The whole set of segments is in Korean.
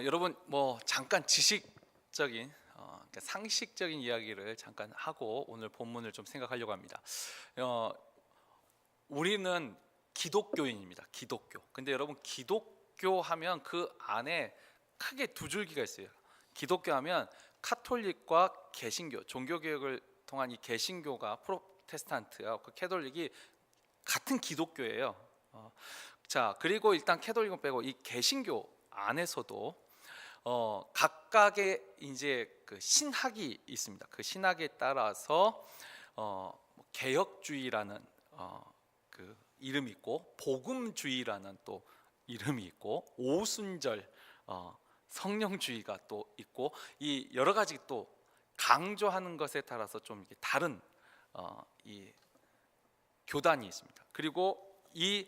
여러분 잠깐 지식적인 그러니까 상식적인 이야기를 잠깐 하고 오늘 본문을 좀 생각하려고 합니다. 우리는 기독교인입니다. 기독교. 근데 여러분 기독교 하면 그 안에 크게 두 줄기가 있어요. 기독교 하면 카톨릭과 개신교, 종교 개혁을 통한 이 개신교가 프로테스탄트와 그 캐톨릭이 같은 기독교예요. 자, 그리고 일단 캐톨릭은 빼고 이 개신교 안에서도 각각의 이제 그 신학이 있습니다. 그 신학에 따라서 개혁주의라는 그 이름이 있고 복음주의라는 또 이름이 있고 오순절 성령주의가 또 있고 이 여러 가지 또 강조하는 것에 따라서 좀 이렇게 다른 이 교단이 있습니다. 그리고 이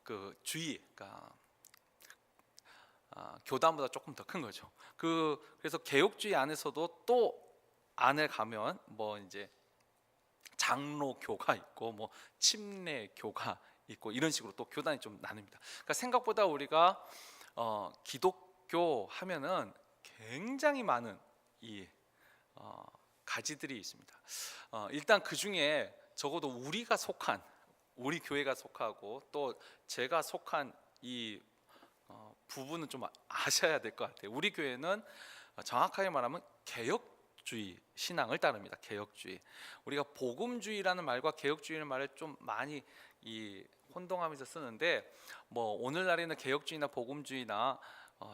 그 주의가 교단보다 조금 더 큰 거죠. 그래서 개혁주의 안에서도 또 안에 가면 이제 장로교가 있고 침례교가 있고 이런 식으로 또 교단이 좀 나뉩니다. 그러니까 생각보다 우리가 기독교 하면은 굉장히 많은 이 가지들이 있습니다. 일단 그 중에 적어도 우리 교회가 속하고 또 제가 속한 이 부분은 좀 아셔야 될 것 같아요. 우리 교회는 정확하게 말하면 개혁주의 신앙을 따릅니다. 개혁주의. 우리가 복음주의라는 말과 개혁주의라는 말을 좀 많이 혼동하면서 쓰는데 오늘날에는 개혁주의나 복음주의나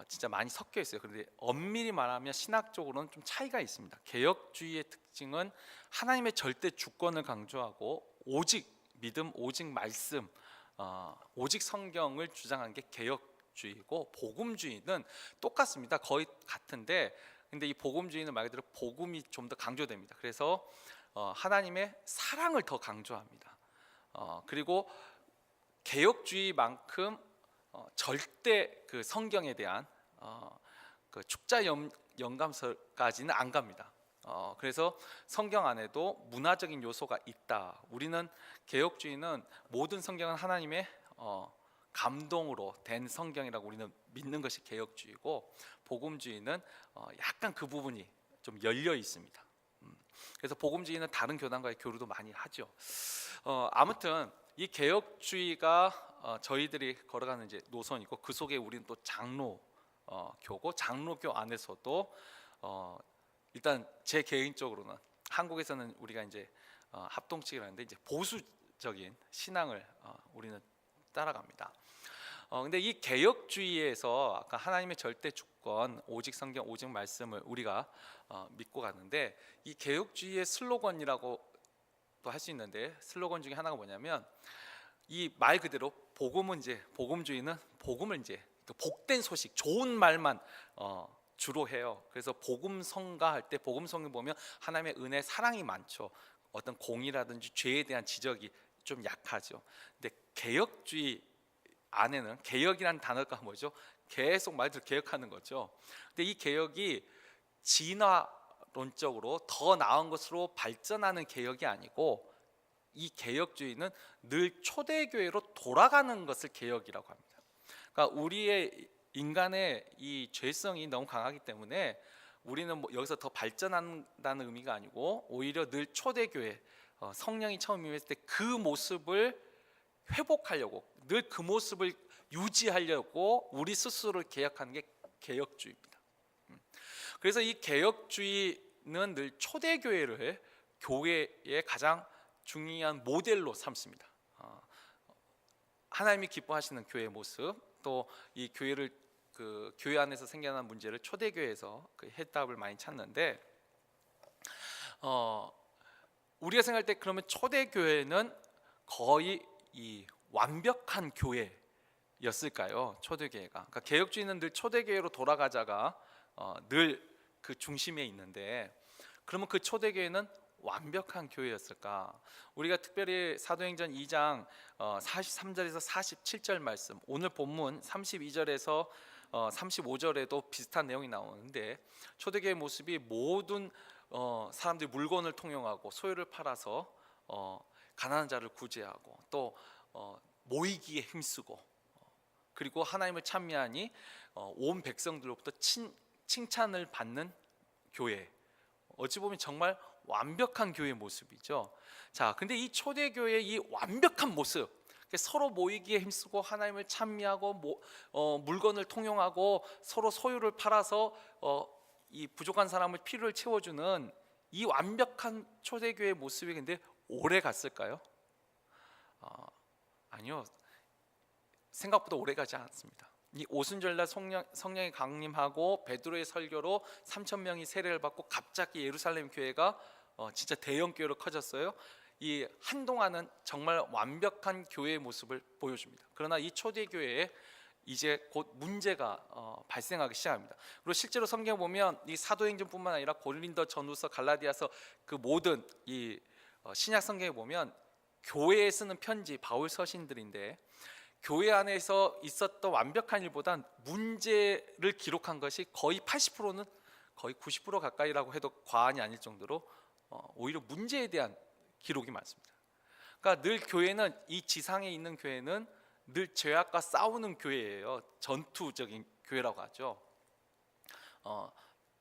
진짜 많이 섞여 있어요. 그런데 엄밀히 말하면 신학적으로는 좀 차이가 있습니다. 개혁주의의 특징은 하나님의 절대 주권을 강조하고 오직 믿음, 오직 말씀, 오직 성경을 주장한 게 개혁주의고 복음주의는 똑같습니다. 거의 같은데 근데 이 복음주의는 말 그대로 복음이 좀 더 강조됩니다. 그래서 하나님의 사랑을 더 강조합니다. 그리고 개혁주의만큼 절대 그 성경에 대한 그 축자 영감서까지는 안 갑니다. 그래서 성경 안에도 문화적인 요소가 있다. 우리는 개혁주의는 모든 성경은 하나님의 감동으로 된 성경이라고 우리는 믿는 것이 개혁주의고 복음주의는 약간 그 부분이 좀 열려 있습니다. 그래서 복음주의는 다른 교단과의 교류도 많이 하죠. 아무튼 이 개혁주의가 저희들이 걸어가는 이제 노선이고 그 속에 우리는 또 장로교고 장로교 안에서도 일단 제 개인적으로는 한국에서는 우리가 이제 합동칙을 하는데 이제 보수적인 신앙을 우리는 따라갑니다. 근데 이 개혁주의에서 아까 하나님의 절대 주권, 오직 성경, 오직 말씀을 우리가 믿고 가는데 이 개혁주의의 슬로건이라고 또 할 수 있는데 슬로건 중에 하나가 뭐냐면 이 말 그대로 복음주의는 복음을 이제 그 복된 소식, 좋은 말만 주로 해요. 그래서 복음성가 할 때 복음성에 보면 하나님의 은혜, 사랑이 많죠. 어떤 공의라든지 죄에 대한 지적이 좀 약하죠. 근데 개혁주의 안에는 개혁이라는 단어가 뭐죠? 계속 말대로 개혁하는 거죠. 근데 이 개혁이 진화론적으로 더 나은 것으로 발전하는 개혁이 아니고 이 개혁주의는 늘 초대교회로 돌아가는 것을 개혁이라고 합니다. 그러니까 우리의 인간의 이 죄성이 너무 강하기 때문에 우리는 여기서 더 발전한다는 의미가 아니고 오히려 늘 초대교회 성령이 처음 임했을 때 그 모습을 회복하려고 늘 그 모습을 유지하려고 우리 스스로를 개혁하는 게 개혁주의입니다. 그래서 이 개혁주의는 늘 초대교회를 교회의 가장 중요한 모델로 삼습니다. 하나님이 기뻐하시는 교회의 모습, 또 이 교회를 그 교회 안에서 생겨난 문제를 초대교회에서 그 해답을 많이 찾는데 우리가 생각할 때 그러면 초대교회는 거의 이 완벽한 교회였을까요? 초대교회가. 그러니까 개혁주의는 늘 초대교회로 돌아가자가 늘 그 중심에 있는데 그러면 그 초대교회는 완벽한 교회였을까? 우리가 특별히 사도행전 2장 43절에서 47절 말씀, 오늘 본문 32절에서 35절에도 비슷한 내용이 나오는데 초대교회의 모습이 모든 사람들이 물건을 통용하고 소유를 팔아서 가난한 자를 구제하고 또 모이기에 힘쓰고 그리고 하나님을 찬미하니 온 백성들로부터 칭찬을 받는 교회. 어찌 보면 정말 완벽한 교회의 모습이죠. 자, 근데 이 초대교회의 이 완벽한 모습, 서로 모이기에 힘쓰고 하나님을 찬미하고 물건을 통용하고 서로 소유를 팔아서 이 부족한 사람을 필요를 채워주는 이 완벽한 초대교회의 모습이 근데 오래 갔을까요? 아니요, 생각보다 오래 가지 않았습니다. 이 오순절날 성령이 강림하고 베드로의 설교로 3,000명이 세례를 받고 갑자기 예루살렘 교회가 진짜 대형 교회로 커졌어요. 이 한동안은 정말 완벽한 교회의 모습을 보여줍니다. 그러나 이 초대교회에 이제 곧 문제가 발생하기 시작합니다. 그리고 실제로 성경에 보면 이 사도행전뿐만 아니라 고린도전후서, 갈라디아서 그 모든 이 신약 성경에 보면 교회에 쓰는 편지, 바울 서신들인데 교회 안에서 있었던 완벽한 일보단 문제를 기록한 것이 거의 80%는 거의 90% 가까이라고 해도 과언이 아닐 정도로 오히려 문제에 대한 기록이 많습니다. 그러니까 늘 교회는, 이 지상에 있는 교회는 늘 죄악과 싸우는 교회예요. 전투적인 교회라고 하죠.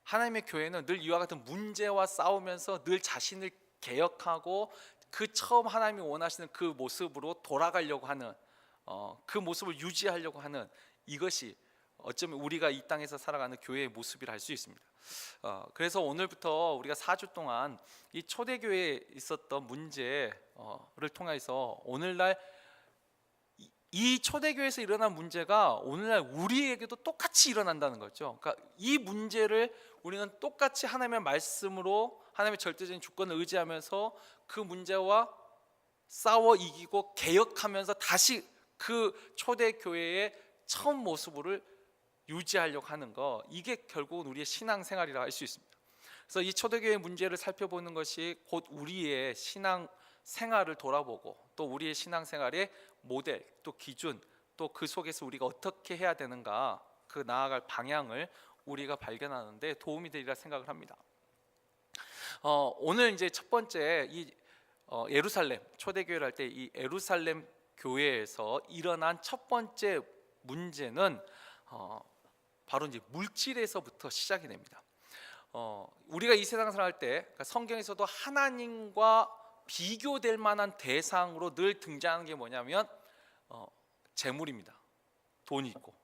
하나님의 교회는 늘 이와 같은 문제와 싸우면서 늘 자신을 개혁하고 그 처음 하나님이 원하시는 그 모습으로 돌아가려고 하는, 그 모습을 유지하려고 하는, 이것이 어쩌면 우리가 이 땅에서 살아가는 교회의 모습이라 할 수 있습니다. 그래서 오늘부터 우리가 4주 동안 이 초대교회에 있었던 문제를 통해서 오늘날 이 초대교회에서 일어난 문제가 오늘날 우리에게도 똑같이 일어난다는 거죠. 그러니까 이 문제를 우리는 똑같이 하나님의 말씀으로, 하나님의 절대적인 주권을 의지하면서 그 문제와 싸워 이기고 개혁하면서 다시 그 초대교회의 처음 모습을 유지하려고 하는 거, 이게 결국은 우리의 신앙생활이라 할 수 있습니다. 그래서 이 초대교회의 문제를 살펴보는 것이 곧 우리의 신앙생활을 돌아보고 또 우리의 신앙생활의 모델, 또 기준, 또 그 속에서 우리가 어떻게 해야 되는가, 그 나아갈 방향을 우리가 발견하는데 도움이 되리라 생각을 합니다. 오늘 이제 첫 번째 이 예루살렘 초대교회를 할 때 이 예루살렘 교회에서 일어난 첫 번째 문제는 바로 이제 물질에서부터 시작이 됩니다. 우리가 이 세상을 살아갈 때, 그러니까 성경에서도 하나님과 비교될 만한 대상으로 늘 등장하는 게 뭐냐면 재물입니다. 돈이 있고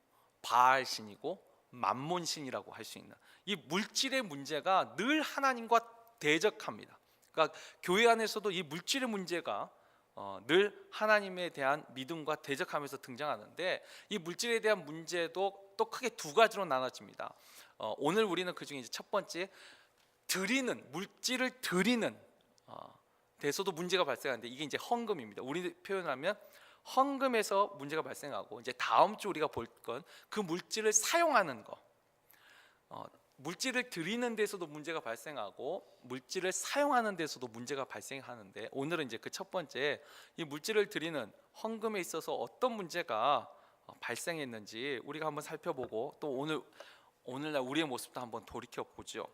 바알신이고 만몬신이라고 할 수 있는 이 물질의 문제가 늘 하나님과 대적합니다. 그러니까 교회 안에서도 이 물질의 문제가 늘 하나님에 대한 믿음과 대적하면서 등장하는데, 이 물질에 대한 문제도 또 크게 두 가지로 나눠집니다. 오늘 우리는 그 중에 이제 첫 번째, 물질을 드리는 데서도 문제가 발생하는데, 이게 이제 헌금입니다. 우리 표현하면 헌금에서 문제가 발생하고, 이제 다음 주 우리가 볼 건 그 물질을 사용하는 거. 물질을 드리는 데서도 문제가 발생하고 물질을 사용하는 데서도 문제가 발생하는데, 오늘은 이제 그 첫 번째, 이 물질을 드리는 헌금에 있어서 어떤 문제가 발생했는지 우리가 한번 살펴보고, 또 오늘날 우리의 모습도 한번 돌이켜 보죠.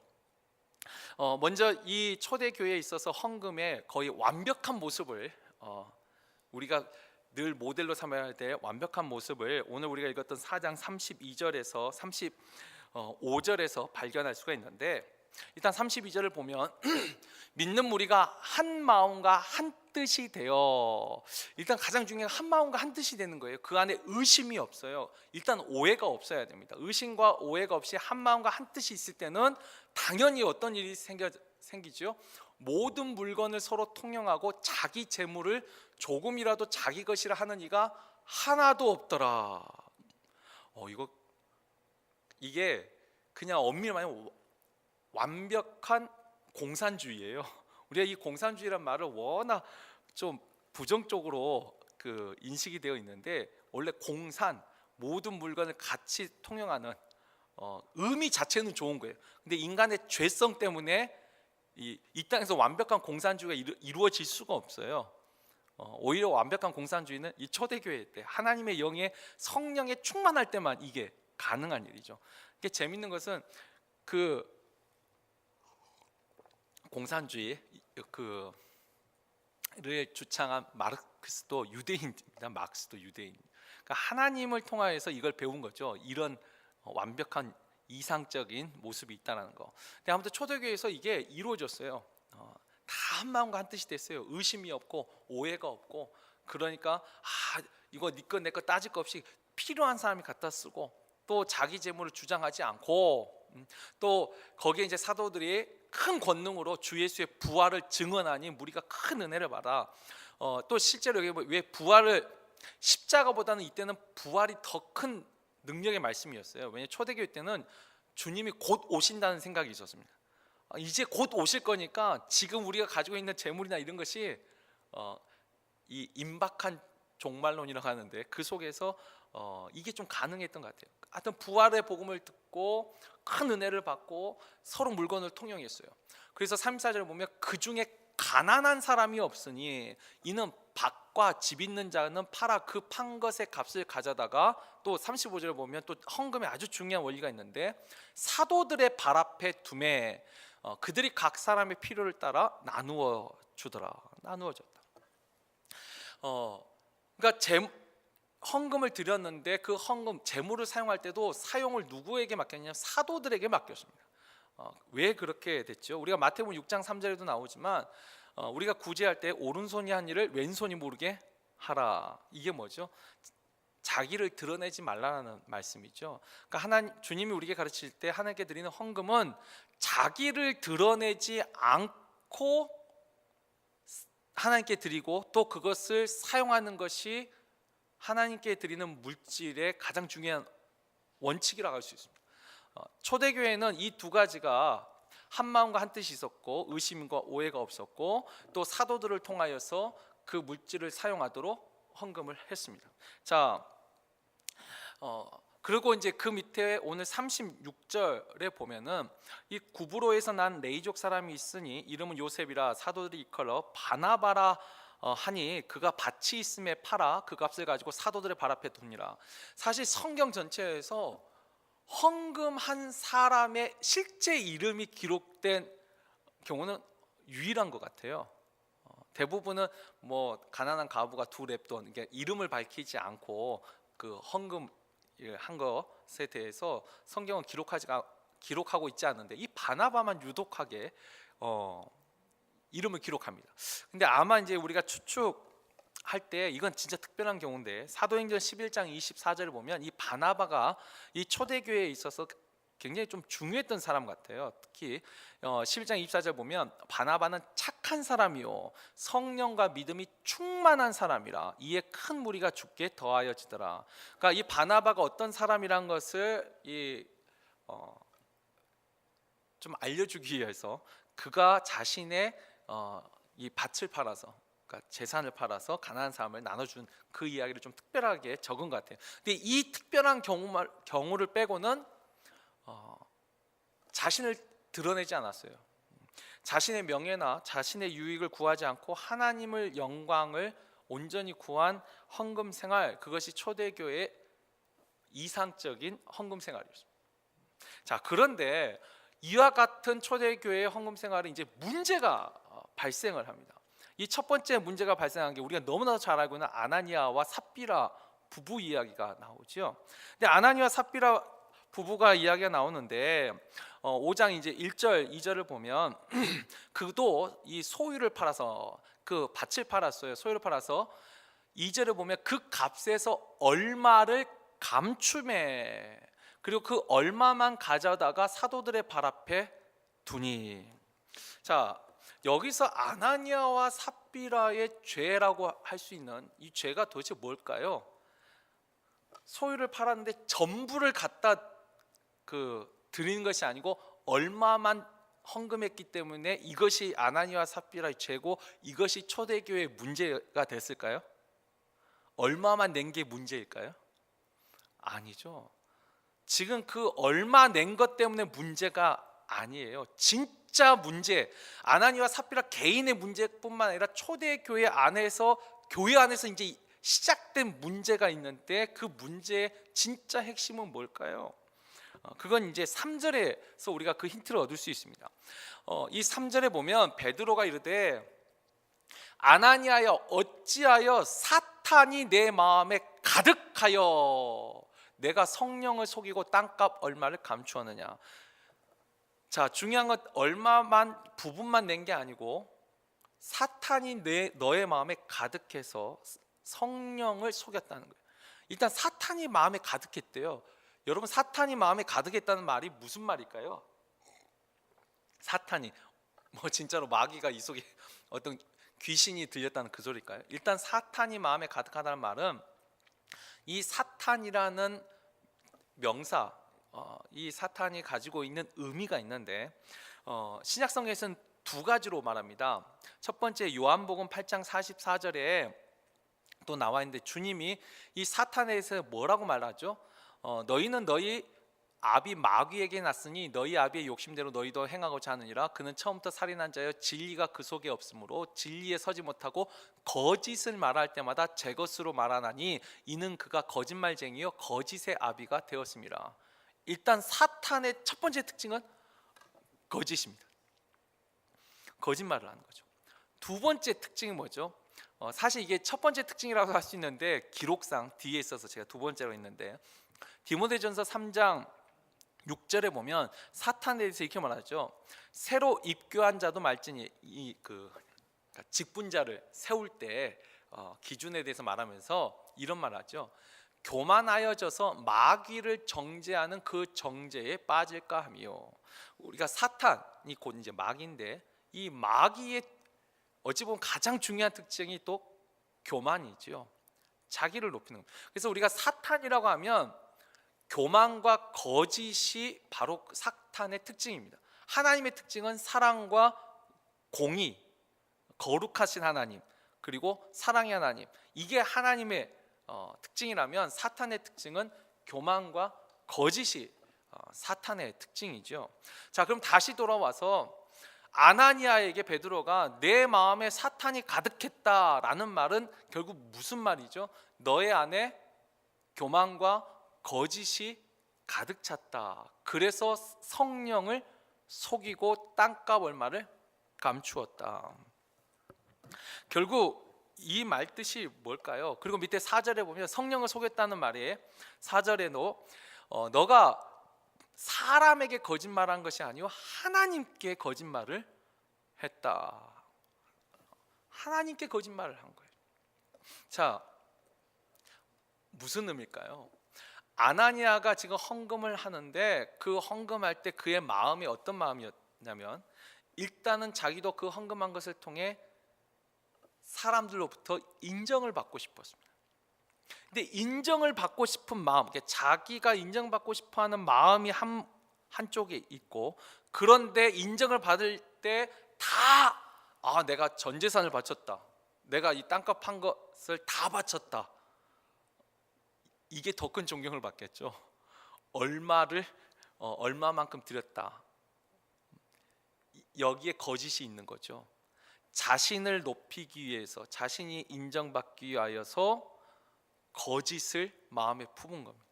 먼저 이 초대교회에 있어서 헌금의 거의 완벽한 모습을, 우리가 늘 모델로 삼아야 할 때 완벽한 모습을 오늘 우리가 읽었던 4장 32절에서 35절에서 발견할 수가 있는데, 일단 32절을 보면 믿는 무리가 한 마음과 한 뜻이 되어, 일단 가장 중요한 한 마음과 한 뜻이 되는 거예요. 그 안에 의심이 없어요. 일단 오해가 없어야 됩니다. 의심과 오해가 없이 한 마음과 한 뜻이 있을 때는 당연히 어떤 일이 생기죠? 모든 물건을 서로 통용하고 자기 재물을 조금이라도 자기 것이라 하는 이가 하나도 없더라. 이게 그냥 엄밀히 말하면 완벽한 공산주의예요. 우리가 이 공산주의란 말을 워낙 좀 부정적으로 인식이 되어 있는데, 원래 공산, 모든 물건을 같이 통용하는 의미 자체는 좋은 거예요. 근데 인간의 죄성 때문에 이 땅에서 완벽한 공산주의가 이루어질 수가 없어요. 오히려 완벽한 공산주의는 이 초대교회 때 하나님의 영의 성령에 충만할 때만 이게 가능한 일이죠. 이게 재밌는 것은 그 공산주의 를 주창한 마르크스도 유대인입니다. 마르크스도 유대인. 그러니까 하나님을 통하여서 이걸 배운 거죠. 이런 완벽한 이상적인 모습이 있다는 거. 근데 아무튼 초대교회에서 이게 이루어졌어요. 다 한마음과 한뜻이 됐어요. 의심이 없고 오해가 없고, 그러니까 이거 네 거 내 거 따질 거 없이 필요한 사람이 갖다 쓰고, 또 자기 재물을 주장하지 않고, 또 거기에 이제 사도들이 큰 권능으로 주 예수의 부활을 증언하니 무리가 큰 은혜를 받아. 또 실제로 여기 왜 부활을, 십자가보다는 이때는 부활이 더 큰 능력의 말씀이었어요. 왜냐하면 초대교회 때는 주님이 곧 오신다는 생각이 있었습니다. 이제 곧 오실 거니까 지금 우리가 가지고 있는 재물이나 이런 것이 이 임박한 종말론이라고 하는데, 그 속에서 이게 좀 가능했던 것 같아요. 하여튼 부활의 복음을 듣고 큰 은혜를 받고 서로 물건을 통용했어요. 그래서 34절을 보면 그 중에 가난한 사람이 없으니 이는 밭과 집 있는 자는 팔아 그 판 것의 값을 가져다가, 또 35절을 보면 또 헌금에 아주 중요한 원리가 있는데, 사도들의 발 앞에 두매 그들이 각 사람의 필요를 따라 나누어 주더라. 나누어 줬다. 그러니까 헌금을 드렸는데 그 헌금 재물을 사용할 때도 사용을 누구에게 맡겼냐면 사도들에게 맡겼습니다. 왜 그렇게 됐죠? 우리가 마태복음 6장 3절에도 나오지만 우리가 구제할 때 오른손이 한 일을 왼손이 모르게 하라. 이게 뭐죠? 자기를 드러내지 말라는 말씀이죠. 그러니까 주님이 우리에게 가르칠 때 하나님께 드리는 헌금은 자기를 드러내지 않고 하나님께 드리고, 또 그것을 사용하는 것이 하나님께 드리는 물질의 가장 중요한 원칙이라고 할 수 있습니다. 초대교회는 이 두 가지가 한 마음과 한 뜻이 있었고, 의심과 오해가 없었고, 또 사도들을 통하여서 그 물질을 사용하도록 헌금을 했습니다. 자, 그리고 이제 그 밑에 오늘 36절에 보면은 이 구브로에서 난 레이족 사람이 있으니 이름은 요셉이라 사도들이 이끌어 바나바라 하니 그가 밭이 있음에 팔아 그 값을 가지고 사도들의 발 앞에 둡니다. 사실 성경 전체에서 헌금한 사람의 실제 이름이 기록된 경우는 유일한 것 같아요. 대부분은 뭐 가난한 가부가 두 렙돈, 그러니까 이름을 밝히지 않고 그 헌금 한 것에 대해서 성경은 기록하고 있지 않는데, 이 바나바만 유독하게 이름을 기록합니다. 근데 아마 이제 우리가 추측할 때 이건 진짜 특별한 경우인데, 사도행전 11장 24절을 보면 이 바나바가 이 초대교회에 있어서 굉장히 좀 중요했던 사람 같아요. 특히 11장 24절 보면 바나바는 착한 사람이요 성령과 믿음이 충만한 사람이라 이에 큰 무리가 죽게 더하여지더라. 그러니까 이 바나바가 어떤 사람이란 것을 좀 알려주기 위해서 그가 자신의 이 밭을 팔아서, 그러니까 재산을 팔아서 가난한 사람을 나눠준 그 이야기를 좀 특별하게 적은 것 같아요. 근데 이 특별한 경우를 빼고는 자신을 드러내지 않았어요. 자신의 명예나 자신의 유익을 구하지 않고 하나님을 영광을 온전히 구한 헌금 생활, 그것이 초대교회의 이상적인 헌금 생활이었습니다. 자, 그런데 이와 같은 초대교회의 헌금 생활은 이제 문제가 발생을 합니다. 이 첫 번째 문제가 발생한 게 우리가 너무나도 잘 알고 있는 아나니아와 삽비라 부부 이야기가 나오죠. 근데 아나니아와 삽비라 부부가 이야기가 나오는데 5장 이제 1절 2절을 보면 그도 이 소유를 팔아서, 그 밭을 팔았어요. 소유를 팔아서 2절을 보면 그 값에서 얼마를 감춤해, 그리고 그 얼마만 가져다가 사도들의 발 앞에 두니. 자, 여기서 아나니아와 삽비라의 죄라고 할 수 있는 이 죄가 도대체 뭘까요? 소유를 팔았는데 전부를 갖다 드리는 것이 아니고 얼마만 헌금했기 때문에 이것이 아나니아와 삽비라의 죄고, 이것이 초대교회의 문제가 됐을까요? 얼마만 낸 게 문제일까요? 아니죠. 지금 그 얼마 낸 것 때문에 문제가 아니에요. 진짜 문제, 아나니아와 삽비라 개인의 문제뿐만 아니라 초대교회 안에서, 교회 안에서 이제 시작된 문제가 있는데, 그 문제의 진짜 핵심은 뭘까요? 그건 이제 3절에서 우리가 그 힌트를 얻을 수 있습니다. 이 3절에 보면 베드로가 이르되 아나니아여 어찌하여 사탄이 내 마음에 가득하여 내가 성령을 속이고 땅값 얼마를 감추었느냐. 자, 중요한 건 얼마만 부분만 낸 게 아니고 사탄이 너의 마음에 가득해서 성령을 속였다는 거예요. 일단 사탄이 마음에 가득했대요. 여러분, 사탄이 마음에 가득했다는 말이 무슨 말일까요? 사탄이 진짜로 마귀가 이 속에 어떤 귀신이 들렸다는 그 소리일까요? 일단 사탄이 마음에 가득하다는 말은 이 사탄이라는 명사, 이 사탄이 가지고 있는 의미가 있는데 신약성경에서는 두 가지로 말합니다. 첫 번째 요한복음 8장 44절에 또 나와 있는데 주님이 이 사탄에 대해서 뭐라고 말하죠? 너희는 너희 아비 마귀에게 났으니 너희 아비의 욕심대로 너희도 행하고자 하느니라. 그는 처음부터 살인한 자여 진리가 그 속에 없으므로 진리에 서지 못하고 거짓을 말할 때마다 제 것으로 말하나니 이는 그가 거짓말쟁이요 거짓의 아비가 되었습니다. 일단 사탄의 첫 번째 특징은 거짓입니다. 거짓말을 하는 거죠. 두 번째 특징이 뭐죠? 사실 이게 첫 번째 특징이라고 할 수 있는데 기록상 뒤에 있어서 제가 두 번째로 있는데 디모데전서 3장 6절에 보면 사탄에 대해서 이렇게 말하죠. 새로 입교한 자도 말지니 그러니까 직분자를 세울 때 기준에 대해서 말하면서 이런 말하죠. 교만하여져서 마귀를 정죄하는 그 정죄에 빠질까 하며. 우리가 사탄이 곧 이제 마귀인데 이 마귀의 어찌 보면 가장 중요한 특징이 또 교만이죠. 자기를 높이는 것. 그래서 우리가 사탄이라고 하면 교만과 거짓이 바로 사탄의 특징입니다. 하나님의 특징은 사랑과 공의, 거룩하신 하나님, 그리고 사랑의 하나님. 이게 하나님의 특징이라면 사탄의 특징은 교만과 거짓이 사탄의 특징이죠. 자, 그럼 다시 돌아와서 아나니아에게 베드로가 내 마음에 사탄이 가득했다라는 말은 결국 무슨 말이죠? 너의 안에 교만과 거짓이 가득 찼다. 그래서 성령을 속이고 땅값 얼마를 감추었다. 결국 이 말 뜻이 뭘까요? 그리고 밑에 4절에 보면 성령을 속였다는 말에 4절에도 너가 사람에게 거짓말한 것이 아니요 하나님께 거짓말을 했다. 하나님께 거짓말을 한 거예요. 자, 무슨 의미일까요? 아나니아가 지금 헌금을 하는데 그 헌금할 때 그의 마음이 어떤 마음이었냐면 일단은 자기도 그 헌금한 것을 통해 사람들로부터 인정을 받고 싶었습니다. 근데 인정을 받고 싶은 마음, 자기가 인정받고 싶어하는 마음이 한쪽에 있고, 그런데 인정을 받을 때 다 내가 전 재산을 바쳤다, 내가 이 땅값 한 것을 다 바쳤다, 이게 더 큰 존경을 받겠죠. 얼마만큼 드렸다, 여기에 거짓이 있는 거죠. 자신을 높이기 위해서, 자신이 인정받기 위하여서 거짓을 마음에 품은 겁니다.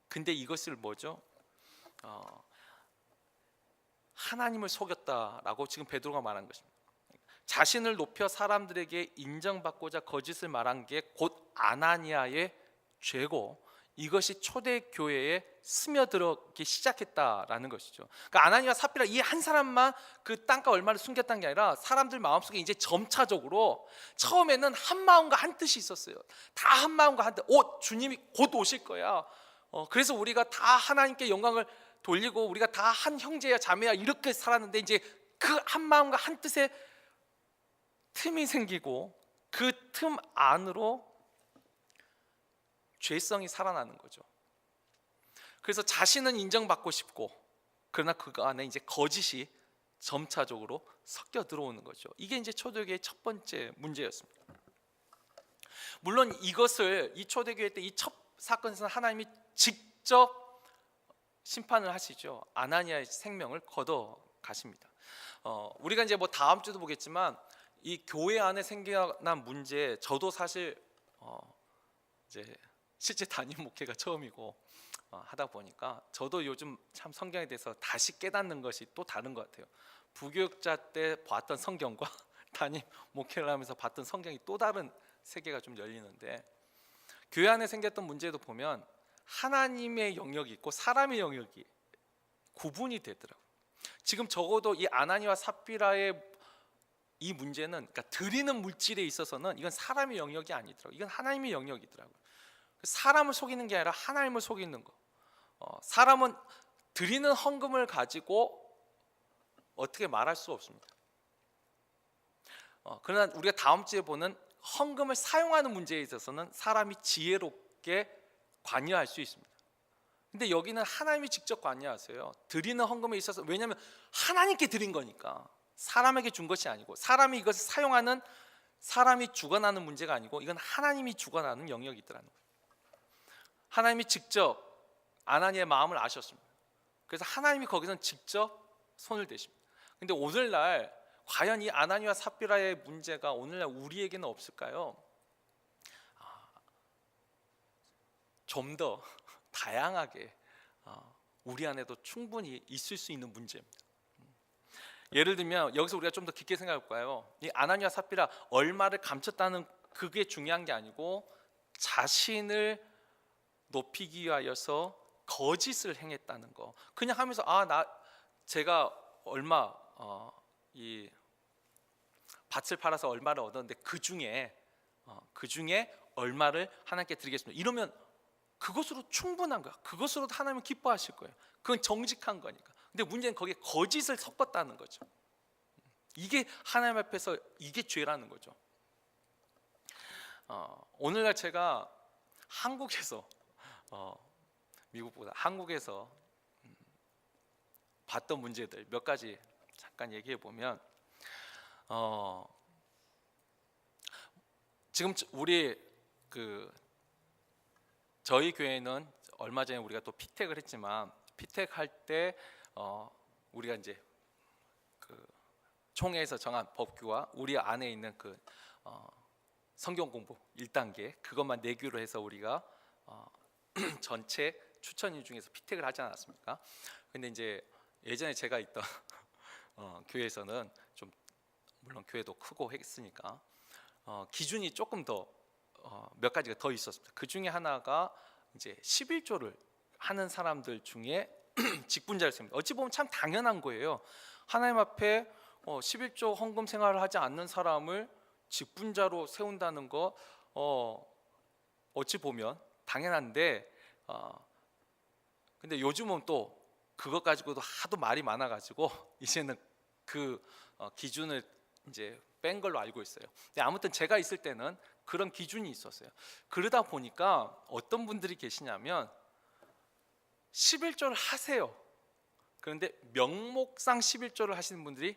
근데 이것을 뭐죠? 하나님을 속였다라고 지금 베드로가 말한 것입니다. 자신을 높여 사람들에게 인정받고자 거짓을 말한 게 곧 아나니아의 죄고, 이것이 초대교회에 스며들기 시작했다라는 것이죠. 그러니까 아나니아 삽비라 이 한 사람만 그 땅값 얼마를 숨겼다는 게 아니라 사람들 마음속에 이제 점차적으로, 처음에는 한 마음과 한 뜻이 있었어요. 다 한 마음과 한 뜻. 주님이 곧 오실 거야. 그래서 우리가 다 하나님께 영광을 돌리고 우리가 다 한 형제야 자매야 이렇게 살았는데, 이제 그 한 마음과 한 뜻에 틈이 생기고 그 틈 안으로 죄성이 살아나는 거죠. 그래서 자신은 인정받고 싶고, 그러나 그 안에 이제 거짓이 점차적으로 섞여 들어오는 거죠. 이게 이제 초대교회의 첫 번째 문제였습니다. 물론 이것을 이 초대교회 때 이 첫 사건에서는 하나님이 직접 심판을 하시죠. 아나니아의 생명을 걷어 가십니다. 우리가 이제 다음 주도 보겠지만 이 교회 안에 생겨난 문제, 저도 사실 이제 실제 담임 목회가 처음이고 하다 보니까 저도 요즘 참 성경에 대해서 다시 깨닫는 것이 또 다른 것 같아요. 부교육자 때 봤던 성경과 담임 목회를 하면서 봤던 성경이 또 다른 세계가 좀 열리는데, 교회 안에 생겼던 문제도 보면 하나님의 영역이 있고 사람의 영역이 구분이 되더라고요. 지금 적어도 이 아나니와 삽비라의 이 문제는, 그러니까 드리는 물질에 있어서는 이건 사람의 영역이 아니더라고요. 이건 하나님의 영역이더라고요. 사람을 속이는 게 아니라 하나님을 속이는 거. 사람은 드리는 헌금을 가지고 어떻게 말할 수 없습니다. 그러나 우리가 다음 주에 보는 헌금을 사용하는 문제에 있어서는 사람이 지혜롭게 관여할 수 있습니다. 근데 여기는 하나님이 직접 관여하세요. 드리는 헌금에 있어서, 왜냐하면 하나님께 드린 거니까, 사람에게 준 것이 아니고, 사람이 이것을 사용하는, 사람이 주관하는 문제가 아니고, 이건 하나님이 주관하는 영역이더라는 거예요. 하나님이 직접 아나니의 마음을 아셨습니다. 그래서 하나님이 거기서는 직접 손을 대십니다. 근데 오늘날 과연 이 아나니와 삽비라의 문제가 오늘날 우리에게는 없을까요? 좀 더 다양하게 우리 안에도 충분히 있을 수 있는 문제입니다. 예를 들면 여기서 우리가 좀 더 깊게 생각해 볼까요? 이 아나니와 삽비라 얼마를 감췄다는 그게 중요한 게 아니고, 자신을 높이기 위하여서 거짓을 행했다는 거. 그냥 하면서 제가 얼마 이 밭을 팔아서 얼마를 얻었는데 그 중에 얼마를 하나님께 드리겠습니다. 이러면 그것으로 충분한 거야. 그것으로도 하나님은 기뻐하실 거예요. 그건 정직한 거니까. 근데 문제는 거기에 거짓을 섞었다는 거죠. 이게 하나님 앞에서 이게 죄라는 거죠. 오늘날 제가 한국에서 미국보다 한국에서 봤던 문제들 몇 가지 잠깐 얘기해 보면, 지금 우리 저희 교회는 얼마 전에 우리가 또 피택을 했지만, 피택 할 때 우리가 이제 총회에서 정한 법규와 우리 안에 있는 성경 공부 1단계 그것만 내규로 해서 우리가 전체 추천인 중에서 피택을 하지 않았습니까? 근데 이제 예전에 제가 있던 교회에서는 좀, 물론 교회도 크고 했으니까 기준이 조금 더 몇 가지가 더 있었습니다. 그 중에 하나가 이제 11조를 하는 사람들 중에 직분자였습니다. 어찌 보면 참 당연한 거예요. 하나님 앞에 11조 헌금 생활을 하지 않는 사람을 직분자로 세운다는 거 어찌 보면 당연한데, 근데 요즘은 또 그것 가지고도 하도 말이 많아가지고 이제는 그 기준을 이제 뺀 걸로 알고 있어요. 근데 아무튼 제가 있을 때는 그런 기준이 있었어요. 그러다 보니까 어떤 분들이 계시냐면 11조를 하세요. 그런데 명목상 11조를 하시는 분들이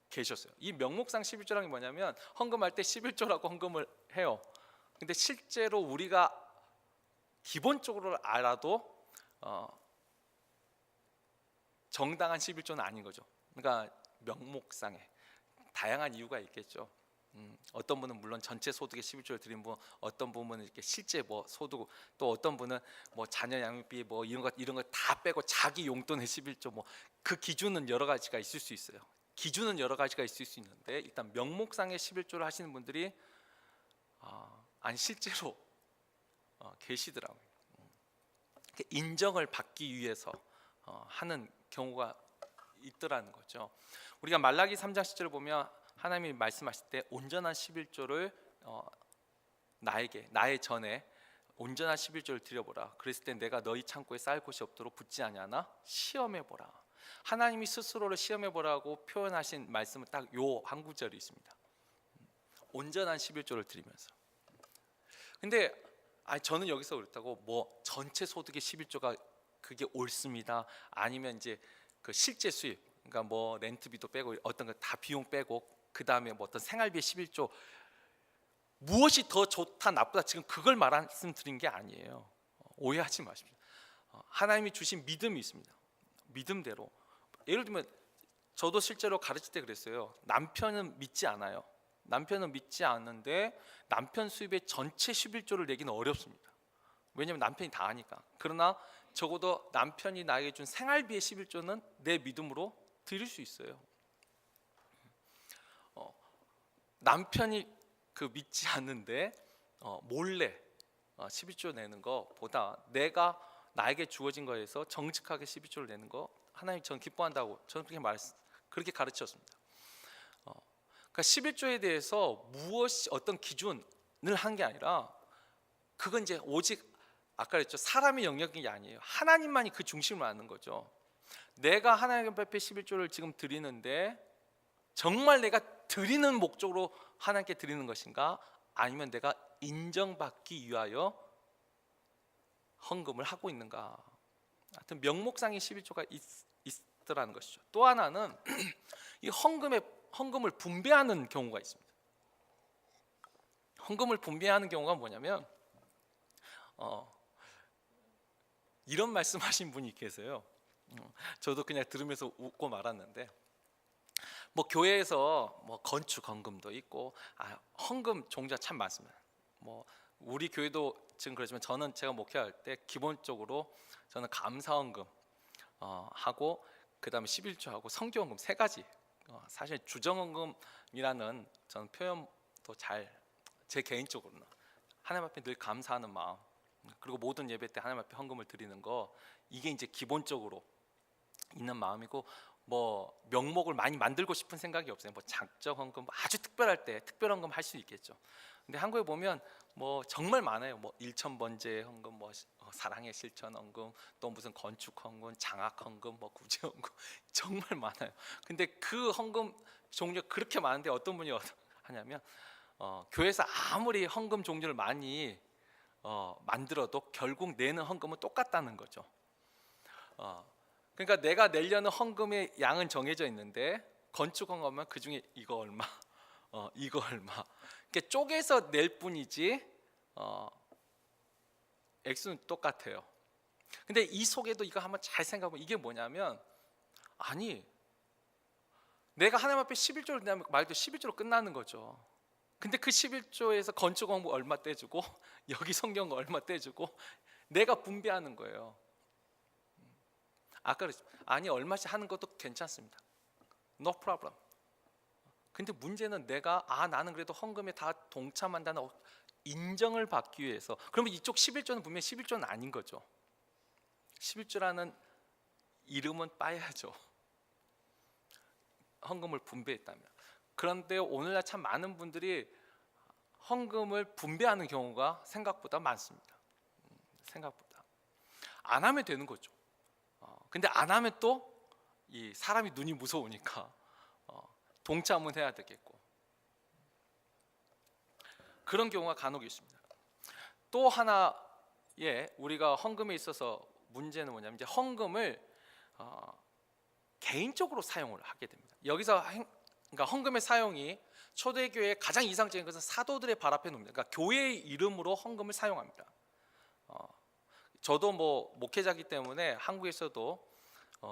계셨어요. 이 명목상 11조라는 게 뭐냐면, 헌금할 때 11조라고 헌금을 해요. 근데 실제로 우리가 기본적으로 알아도 정당한 11조는 아닌 거죠. 그러니까 명목상에 다양한 이유가 있겠죠. 어떤 분은 물론 전체 소득의 11조를 드린 분, 어떤 분은 이렇게 실제 뭐 소득, 또 어떤 분은 뭐 자녀 양육비 뭐 이런 거 다 빼고 자기 용돈의 11조, 뭐 그 기준은 여러 가지가 있을 수 있어요. 기준은 여러 가지가 있을 수 있는데, 일단 명목상의 11조를 하시는 분들이 아니 실제로 계시더라고요. 인정을 받기 위해서 하는 경우가 있더라는 거죠. 우리가 말라기 3장 10절을 보면 하나님이 말씀하실 때 온전한 11조를 나의 전에 온전한 11조를 드려보라. 그랬을 때 내가 너희 창고에 쌓을 곳이 없도록 붙지 아니하나 시험해보라. 하나님이 스스로를 시험해보라고 표현하신 말씀은 딱 요 한 구절이 있습니다. 온전한 11조를 드리면서. 근데 저는 여기서 그렇다고 뭐 전체 소득의 11조가 그게 옳습니다, 아니면 이제 그 실제 수입, 그러니까 뭐 렌트비도 빼고 어떤 거 다 비용 빼고 그 다음에 뭐 어떤 생활비의 11조, 무엇이 더 좋다 나쁘다 지금 그걸 말씀드린 게 아니에요. 오해하지 마십시오. 하나님이 주신 믿음이 있습니다. 믿음대로. 예를 들면 저도 실제로 가르칠 때 그랬어요. 남편은 믿지 않아요. 남편은 믿지 않는데 남편 수입의 전체 11조를 내기는 어렵습니다. 왜냐하면 남편이 다 아니까. 그러나 적어도 남편이 나에게 준 생활비의 11조는 내 믿음으로 드릴 수 있어요. 남편이 믿지 않는데 몰래 11조 내는 것보다 내가 나에게 주어진 거에서 정직하게 11조를 내는 거 하나님 저는 기뻐한다고 저는 그렇게 가르쳤습니다. 그러니까 11조에 대해서 무엇이 어떤 기준을 한 게 아니라 그건 이제 오직 아까 그랬죠. 사람의 영역이 아니에요. 하나님만이 그 중심을 아는 거죠. 내가 하나님 앞에 11조를 지금 드리는데 정말 내가 드리는 목적으로 하나님께 드리는 것인가? 아니면 내가 인정받기 위하여 헌금을 하고 있는가? 하여튼 명목상의 11조가 있더라는 것이죠. 또 하나는 이 헌금을 분배하는 경우가 있습니다. 헌금을 분배하는 경우가 뭐냐면 이런 말씀하신 분이 계세요. 저도 그냥 들으면서 웃고 말았는데 뭐 교회에서 뭐 건축 헌금도 있고 헌금 종류가 참 많습니다. 뭐 우리 교회도 지금 그렇지만 저는 제가 목회할 때 기본적으로 저는 감사 헌금 하고 그다음에 11조 하고 성교 헌금 세 가지. 사실 주정 헌금이라는 저는 표현도 제 개인적으로는 하나님 앞에 늘 감사하는 마음 그리고 모든 예배 때 하나님 앞에 헌금을 드리는 거 이게 이제 기본적으로 있는 마음이고 뭐 명목을 많이 만들고 싶은 생각이 없어요. 뭐 작정 헌금 아주 특별할 때 특별 헌금 할 수 있겠죠. 근데 한국에 보면 뭐 정말 많아요. 뭐 일천번제 헌금, 뭐 사랑의 실천 헌금, 또 무슨 건축 헌금, 장학 헌금, 뭐 구제 헌금 정말 많아요. 근데 그 헌금 종류 그렇게 많은데 어떤 분이 하냐면 교회에서 아무리 헌금 종류를 많이 만들어도 결국 내는 헌금은 똑같다는 거죠. 그러니까 내가 내려는 헌금의 양은 정해져 있는데 건축 헌금은 그 중에 이거 얼마, 이거 얼마, 그러니까 쪼개서 낼 뿐이지 액수는 똑같아요. 근데 이 속에도 이거 한번 잘 생각해보면 이게 뭐냐면 아니 내가 하나님 앞에 11조를 내면 말도 11조로 끝나는 거죠. 근데 그 11조에서 건축 헌금 얼마 떼주고 여기 성경 얼마 떼주고 내가 분배하는 거예요. 아까 그랬죠. 아니 얼마씩 하는 것도 괜찮습니다. No problem. 근데 문제는 내가 나는 그래도 헌금에 다 동참한다는 인정을 받기 위해서 그러면 이쪽 11조는 분명히 11조는 아닌 거죠. 11조라는 이름은 빠야죠. 헌금을 분배했다면. 그런데 오늘날 참 많은 분들이 헌금을 분배하는 경우가 생각보다 많습니다. 생각보다 안 하면 되는 거죠. 근데 안 하면 또 이 사람이 눈이 무서우니까 동참은 해야 되겠고 그런 경우가 간혹 있습니다. 또 하나의 우리가 헌금에 있어서 문제는 뭐냐면 이제 헌금을 개인적으로 사용을 하게 됩니다. 여기서 그러니까 헌금의 사용이 초대교회의 가장 이상적인 것은 사도들의 발 앞에 놓습니다. 그러니까 교회의 이름으로 헌금을 사용합니다. 저도 뭐 목회자이기 때문에 한국에서도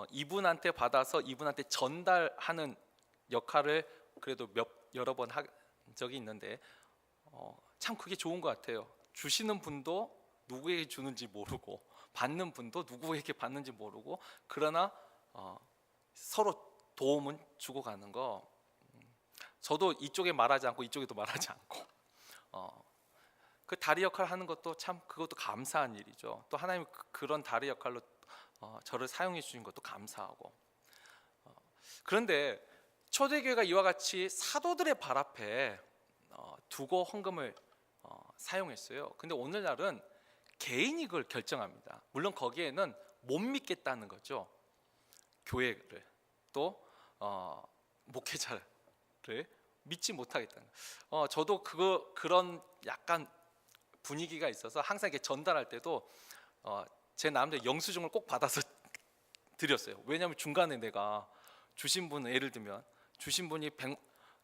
이분한테 받아서 이분한테 전달하는 역할을 그래도 여러 번 한 적이 있는데 참 그게 좋은 것 같아요. 주시는 분도 누구에게 주는지 모르고 받는 분도 누구에게 받는지 모르고 그러나 서로 도움은 주고가는 거. 저도 이쪽에 말하지 않고 이쪽에도 말하지 않고 그 다리 역할을 하는 것도 참 그것도 감사한 일이죠. 또 하나님 그런 다리 역할로 저를 사용해 주신 것도 감사하고 그런데 초대교회가 이와 같이 사도들의 발 앞에 두고 헌금을 사용했어요. 근데 오늘날은 개인이 그걸 결정합니다. 물론 거기에는 못 믿겠다는 거죠. 교회를 또 목회자를 믿지 못하겠다는 거. 저도 그런 약간 분위기가 있어서 항상 이렇게 전달할 때도 제 나름대로 영수증을 꼭 받아서 드렸어요. 왜냐하면 중간에 내가 주신 분은 예를 들면 주신 분이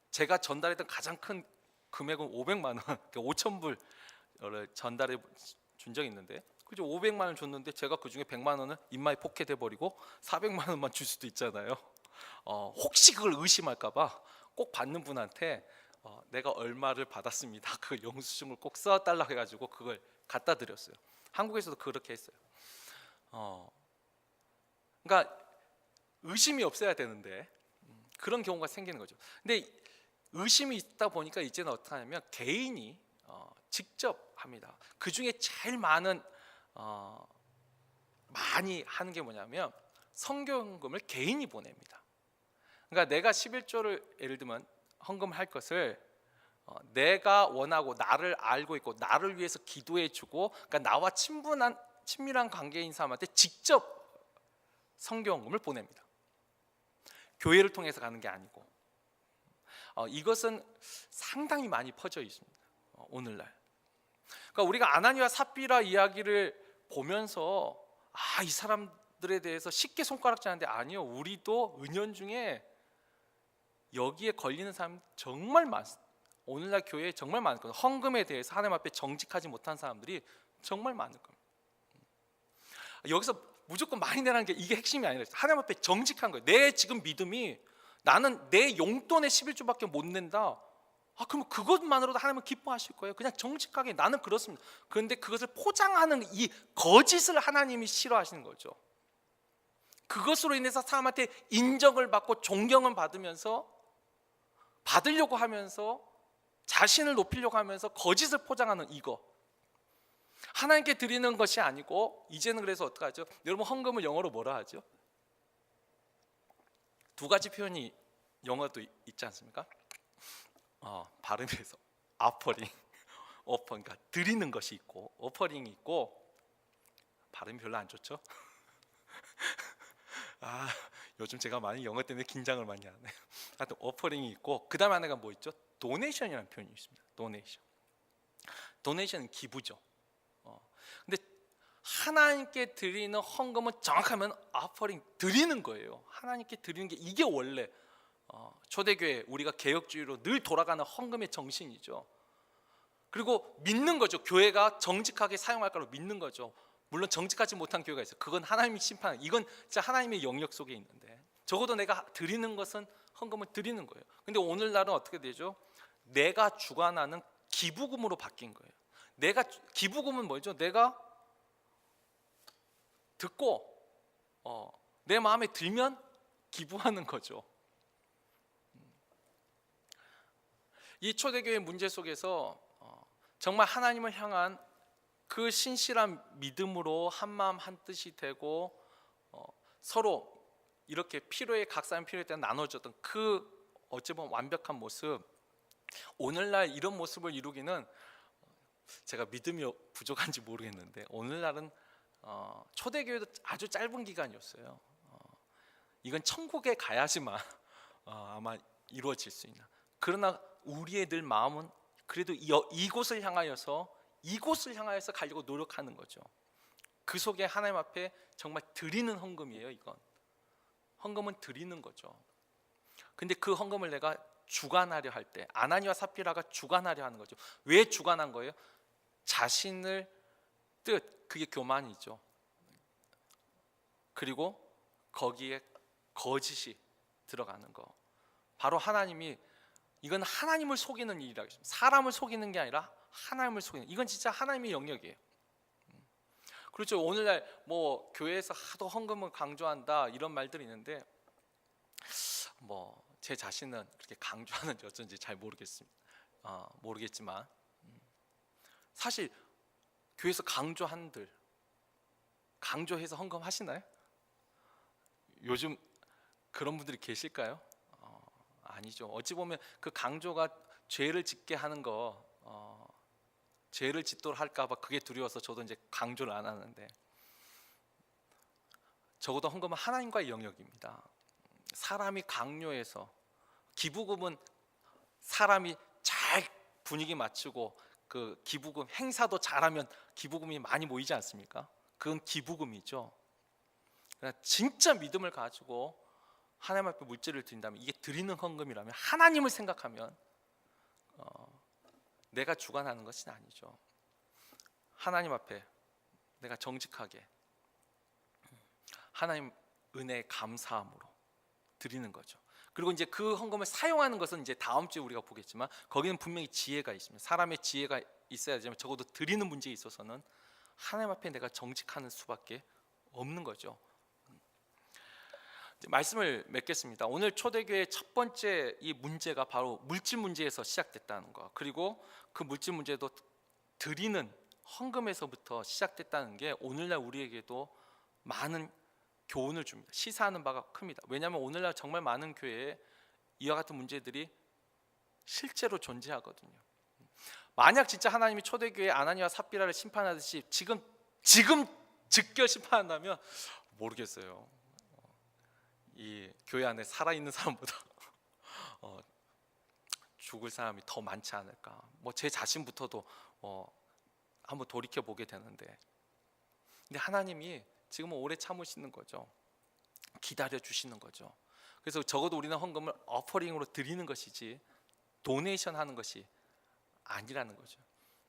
제가 전달했던 가장 큰 금액은 500만 원, 5,000불을 전달해 준 적이 있는데 그죠? 500만 원 줬는데 제가 그 중에 100만 원은 입마에 포켓해 버리고 400만 원만 줄 수도 있잖아요. 혹시 그걸 의심할까봐 꼭 받는 분한테 내가 얼마를 받았습니다. 그 영수증을 꼭 써달라고 해가지고 그걸 갖다 드렸어요. 한국에서도 그렇게 했어요. 그러니까 의심이 없어야 되는데 그런 경우가 생기는 거죠. 근데 의심이 있다 보니까 이제는 어떻게 하냐면 개인이 직접 합니다. 그 중에 제일 많이 하는 게 뭐냐면 성경헌금을 개인이 보냅니다. 그러니까 내가 11조를 예를 들면 헌금을 할 것을 내가 원하고 나를 알고 있고 나를 위해서 기도해 주고, 그러니까 나와 친밀한 관계인 사람한테 직접 성경헌금을 보냅니다. 교회를 통해서 가는 게 아니고. 이것은 상당히 많이 퍼져 있습니다. 오늘날. 그러니까 우리가 아나니와 삽비라 이야기를 보면서 이 사람들에 대해서 쉽게 손가락질하는데, 아니요, 우리도 은연중에 여기에 걸리는 사람 정말 많습니다. 오늘날 교회에 정말 많을 거예요. 헌금에 대해서 하나님 앞에 정직하지 못한 사람들이 정말 많을 겁니다. 여기서 무조건 많이 내라는 게 이게 핵심이 아니라 하나님 앞에 정직한 거예요. 내 지금 믿음이 나는 내 용돈의 11조밖에 못 낸다. 그러면 그것만으로도 하나님은 기뻐하실 거예요. 그냥 정직하게 나는 그렇습니다. 그런데 그것을 포장하는 이 거짓을 하나님이 싫어하시는 거죠. 그것으로 인해서 사람한테 인정을 받고 존경을 받으려고 하면서 자신을 높이려고 하면서 거짓을 포장하는 이거, 하나님께 드리는 것이 아니고, 이제는 그래서 어떡하죠? 여러분, 헌금을 영어로 뭐라 하죠? 두 가지 표현이 영어도 있지 않습니까? 발음에서 offering, 그러니까 드리는 것이 있고, offering 있고, 발음이 별로 안 좋죠? 요즘 제가 많이 영어 때문에 긴장을 많이 하네. 하여튼 offering이 있고, 그 다음에 하나가 뭐 있죠? donation이라는 표현이 있습니다. donation은 기부죠. 근데 하나님께 드리는 헌금은 정확하면 offering, 드리는 거예요. 하나님께 드리는 게 이게 원래 초대교회 우리가 개혁주의로 늘 돌아가는 헌금의 정신이죠. 그리고 믿는 거죠. 교회가 정직하게 사용할 거라고 믿는 거죠. 물론 정직하지 못한 교회가 있어요. 그건 하나님이 심판, 이건 진짜 하나님의 영역 속에 있는데, 적어도 내가 드리는 것은 헌금을 드리는 거예요. 근데 오늘날은 어떻게 되죠? 내가 주관하는 기부금으로 바뀐 거예요. 기부금은 뭐죠? 내가 듣고 내 마음에 들면 기부하는 거죠. 이 초대교회 문제 속에서 정말 하나님을 향한 그 신실한 믿음으로 한마음 한뜻이 되고 서로 이렇게 각 사람 필요에 따라 나눠줬던 그 어찌 보면 완벽한 모습, 오늘날 이런 모습을 이루기는 제가 믿음이 부족한지 모르겠는데, 오늘날은 초대교회도 아주 짧은 기간이었어요. 이건 천국에 가야지만 아마 이루어질 수 있나. 그러나 우리의 늘 마음은 그래도 이곳을 향하여서 가려고 노력하는 거죠. 그 속에 하나님 앞에 정말 드리는 헌금이에요. 이건 헌금은 드리는 거죠. 근데 그 헌금을 내가 주관하려 할 때, 아나니와 삽비라가 주관하려 하는 거죠. 왜 주관한 거예요? 자신을 뜻, 그게 교만이죠. 그리고 거기에 거짓이 들어가는 거, 바로 하나님이, 이건 하나님을 속이는 일이라고 했습니다. 사람을 속이는 게 아니라 하나님을 속이는, 이건 진짜 하나님의 영역이에요. 그렇죠. 오늘날 뭐 교회에서 하도 헌금을 강조한다 이런 말들이 있는데, 뭐 제 자신은 그렇게 강조하는지 어쩐지 잘 모르겠습니다. 모르겠지만 사실 교회에서 강조해서 헌금하시나요? 요즘 그런 분들이 계실까요? 아니죠. 어찌 보면 그 강조가 죄를 짓게 하는 거, 죄를 짓도록 할까봐 그게 두려워서 저도 이제 강조를 안 하는데, 적어도 헌금은 하나님과의 영역입니다. 사람이 강요해서, 기부금은 사람이 잘 분위기 맞추고 그 기부금 행사도 잘하면 기부금이 많이 모이지 않습니까? 그건 기부금이죠. 그러나 진짜 믿음을 가지고 하나님 앞에 물질을 드린다면, 이게 드리는 헌금이라면, 하나님을 생각하면 내가 주관하는 것은 아니죠. 하나님 앞에 내가 정직하게 하나님 은혜에 감사함으로 드리는 거죠. 그리고 이제 그 헌금을 사용하는 것은 이제 다음 주에 우리가 보겠지만, 거기는 분명히 지혜가 있습니다. 사람의 지혜가 있어야 되지만, 적어도 드리는 문제에 있어서는 하나님 앞에 내가 정직하는 수밖에 없는 거죠. 말씀을 맺겠습니다. 오늘 초대교회의 첫 번째 이 문제가 바로 물질 문제에서 시작됐다는 거, 그리고 그 물질 문제도 드리는 헌금에서부터 시작됐다는 게 오늘날 우리에게도 많은 교훈을 줍니다. 시사하는 바가 큽니다. 왜냐하면 오늘날 정말 많은 교회에 이와 같은 문제들이 실제로 존재하거든요. 만약 진짜 하나님이 초대교회 아나니와 삽비라를 심판하듯이 지금 즉결 심판한다면 모르겠어요. 이 교회 안에 살아있는 사람보다 죽을 사람이 더 많지 않을까. 뭐 제 자신부터도 한번 돌이켜 보게 되는데, 근데 하나님이 지금은 오래 참으시는 거죠. 기다려 주시는 거죠. 그래서 적어도 우리는 헌금을 어퍼링으로 드리는 것이지 도네이션 하는 것이 아니라는 거죠.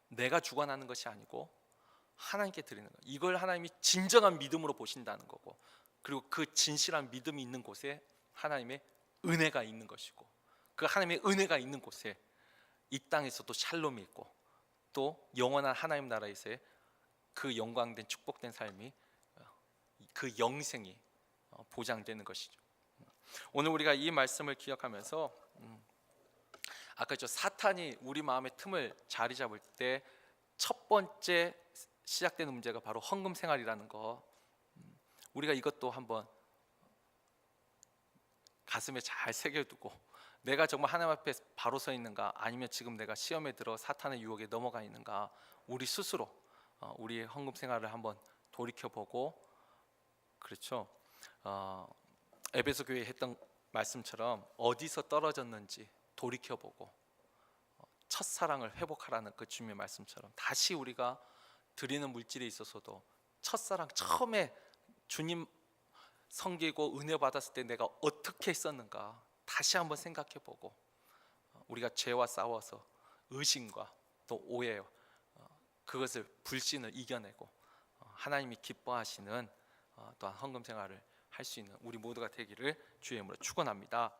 내가 주관하는 것이 아니고 하나님께 드리는 거예요. 이걸 하나님이 진정한 믿음으로 보신다는 거고, 그리고 그 진실한 믿음이 있는 곳에 하나님의 은혜가 있는 것이고, 그 하나님의 은혜가 있는 곳에 이 땅에서도 샬롬이 있고 또 영원한 하나님 나라에서의 그 영광된 축복된 삶이, 그 영생이 보장되는 것이죠. 오늘 우리가 이 말씀을 기억하면서 아까 사탄이 우리 마음의 틈을 자리 잡을 때 첫 번째 시작되는 문제가 바로 헌금 생활이라는 거, 우리가 이것도 한번 가슴에 잘 새겨두고, 내가 정말 하나님 앞에 바로 서 있는가, 아니면 지금 내가 시험에 들어 사탄의 유혹에 넘어가 있는가, 우리 스스로 우리의 헌금 생활을 한번 돌이켜보고, 그렇죠, 에베소 교회에 했던 말씀처럼 어디서 떨어졌는지 돌이켜보고 첫사랑을 회복하라는 그 주님의 말씀처럼 다시 우리가 드리는 물질에 있어서도 첫사랑, 처음에 주님 섬기고 은혜 받았을 때 내가 어떻게 했었는가 다시 한번 생각해보고, 우리가 죄와 싸워서 의심과 또 오해, 그것을 불신을 이겨내고 하나님이 기뻐하시는 또한 헌금 생활을 할 수 있는 우리 모두가 되기를 주의 이름으로 축원합니다.